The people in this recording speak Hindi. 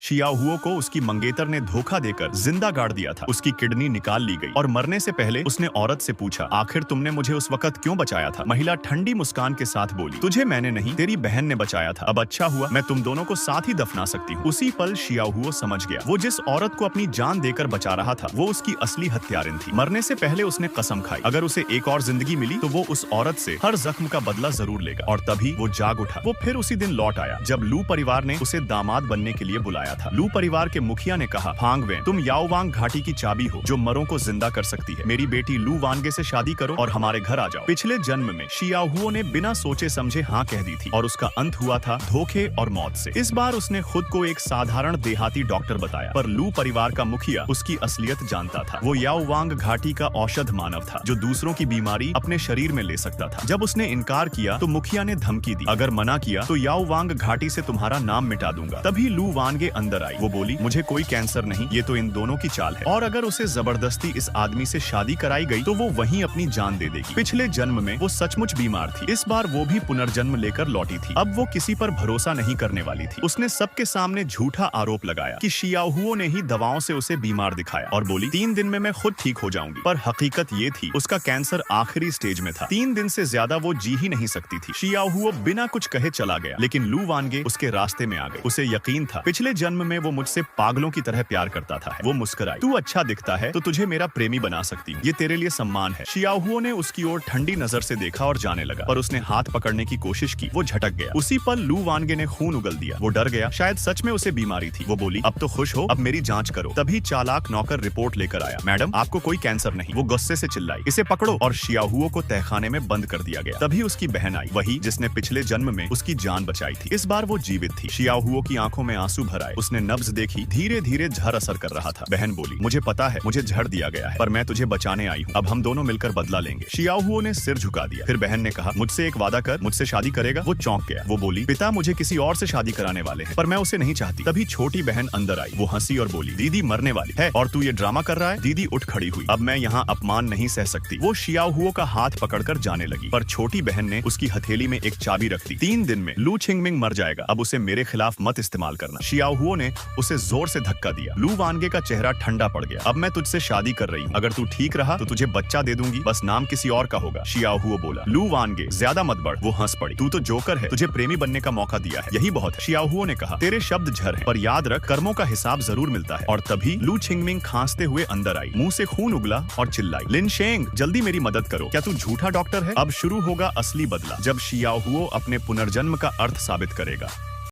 शियाओहुओ को उसकी मंगेतर ने धोखा देकर जिंदा गाड़ दिया था। उसकी किडनी निकाल ली गई और मरने से पहले उसने औरत से पूछा, आखिर तुमने मुझे उस वक्त क्यों बचाया था? महिला ठंडी मुस्कान के साथ बोली, तुझे मैंने नहीं, तेरी बहन ने बचाया था। अब अच्छा हुआ, मैं तुम दोनों को साथ ही दफना सकती हूँ। उसी पल शियाओहुओ समझ गया, वो जिस औरत को अपनी जान देकर बचा रहा था वो उसकी असली हत्यारिन थी। मरने से पहले उसने कसम खाई, अगर उसे एक और जिंदगी मिली तो वो उस औरत से हर जख्म का बदला जरूर लेगा। और तभी वो जाग उठा। वो फिर उसी दिन लौट आया जब लू परिवार ने उसे दामाद बनने के लिए बुलाया था। लू परिवार के मुखिया ने कहा, फांगवेन, तुम याओवांग घाटी की चाबी हो जो मरों को जिंदा कर सकती है। मेरी बेटी लू वानगे से शादी करो और हमारे घर आ जाओ। पिछले जन्म में शियाओहुओ ने बिना सोचे समझे हाँ कह दी थी और उसका अंत हुआ था धोखे और मौत से। इस बार उसने खुद को एक साधारण देहाती डॉक्टर बताया, पर लू परिवार का मुखिया उसकी असलियत जानता था। वो याओवांग घाटी का औषध मानव था जो दूसरों की बीमारी अपने शरीर में ले सकता था। जब उसने इनकार किया तो मुखिया ने धमकी दी, अगर मना किया तो याओवांग घाटी से तुम्हारा नाम मिटा दूंगा। तभी लू वानगे अंदर आई। वो बोली, मुझे कोई कैंसर नहीं, ये तो इन दोनों की चाल है, और अगर उसे जबरदस्ती इस आदमी से शादी कराई गई तो वो वहीं अपनी जान दे देगी। पिछले जन्म में वो सचमुच बीमार थी, इस बार वो भी पुनर्जन्म लेकर लौटी थी। अब वो किसी पर भरोसा नहीं करने वाली थी। उसने सबके सामने झूठा आरोप लगाया कि शियाओहुओ ने ही दवाओं से उसे बीमार दिखाया और बोली, 3 दिन में मैं खुद ठीक हो जाऊंगी। पर हकीकत ये थी, उसका कैंसर आखिरी स्टेज में था। 3 दिन से ज्यादा वो जी ही नहीं सकती थी। शियाओहुओ बिना कुछ कहे चला गया, लेकिन लू वानगे उसके रास्ते में आ गई। उसे यकीन था पिछले जन्म में वो मुझसे पागलों की तरह प्यार करता था। वो मुस्कुराई, तू अच्छा दिखता है तो तुझे मेरा प्रेमी बना सकती हूँ, ये तेरे लिए सम्मान है। शियाओहुओ ने उसकी ओर ठंडी नजर से देखा और जाने लगा, पर उसने हाथ पकड़ने की कोशिश की। वो झटक गया। उसी पल लू वानगे ने खून उगल दिया। वो डर गया, शायद सच में उसे बीमारी थी। वो बोली, अब तो खुश हो, अब मेरी जांच करो। तभी चालाक नौकर रिपोर्ट लेकर आया, मैडम आपको कोई कैंसर नहीं। वो गुस्से से चिल्लाई, इसे पकड़ो, और शियाओहुओ को तहखाने में बंद कर दिया गया। तभी उसकी बहन आई, वही जिसने पिछले जन्म में उसकी जान बचाई थी। इस बार वो जीवित थी। शियाओहुओ की आंखों में आंसू भर आए। उसने नब्ज देखी, धीरे धीरे जहर असर कर रहा था। बहन बोली, मुझे पता है मुझे जहर दिया गया है, पर मैं तुझे बचाने आई हूँ। अब हम दोनों मिलकर बदला लेंगे। शियाओहुओ ने सिर झुका दिया। फिर बहन ने कहा, मुझसे एक वादा कर, मुझसे शादी करेगा? वो चौंक गया। वो बोली, पिता मुझे किसी और से शादी कराने वाले हैं, पर मैं उसे नहीं चाहती। तभी छोटी बहन अंदर आई। वो हंसी और बोली, दीदी मरने वाली है और तू ये ड्रामा कर रहा है? दीदी उठ खड़ी हुई, अब मैं यहाँ अपमान नहीं सह सकती। वो शियाओहुओ का हाथ पकड़कर जाने लगी, पर छोटी बहन ने उसकी हथेली में एक चाबी रख दी। 3 दिन में लू छिंगमिंग मर जाएगा, अब उसे मेरे खिलाफ मत इस्तेमाल करना। शियाओहुओ ने उसे जोर से धक्का दिया। लू वानगे का चेहरा ठंडा पड़ गया। अब मैं तुझसे शादी कर रही हूँ, अगर तू ठीक रहा तो तुझे बच्चा दे दूंगी, बस नाम किसी और का होगा। शियाओहुओ बोला। लू वानगे, ज्यादा मत बढ़। वो हंस पड़ी, तू तो जोकर है, तुझे प्रेमी बनने का मौका दिया है, यही बहुत है। शियाओहुओ ने कहा, तेरे शब्द झर है, पर याद रख कर्मों का हिसाब जरूर मिलता है। और तभी लू छिंगमिंग खांसते हुए अंदर आई। मुंह से खून उगला और चिल्लाई, लिन शेंग जल्दी मेरी मदद करो, क्या तू झूठा डॉक्टर है? अब शुरू होगा असली बदला, जब शियाओहुओ अपने पुनर्जन्म का अर्थ साबित करेगा।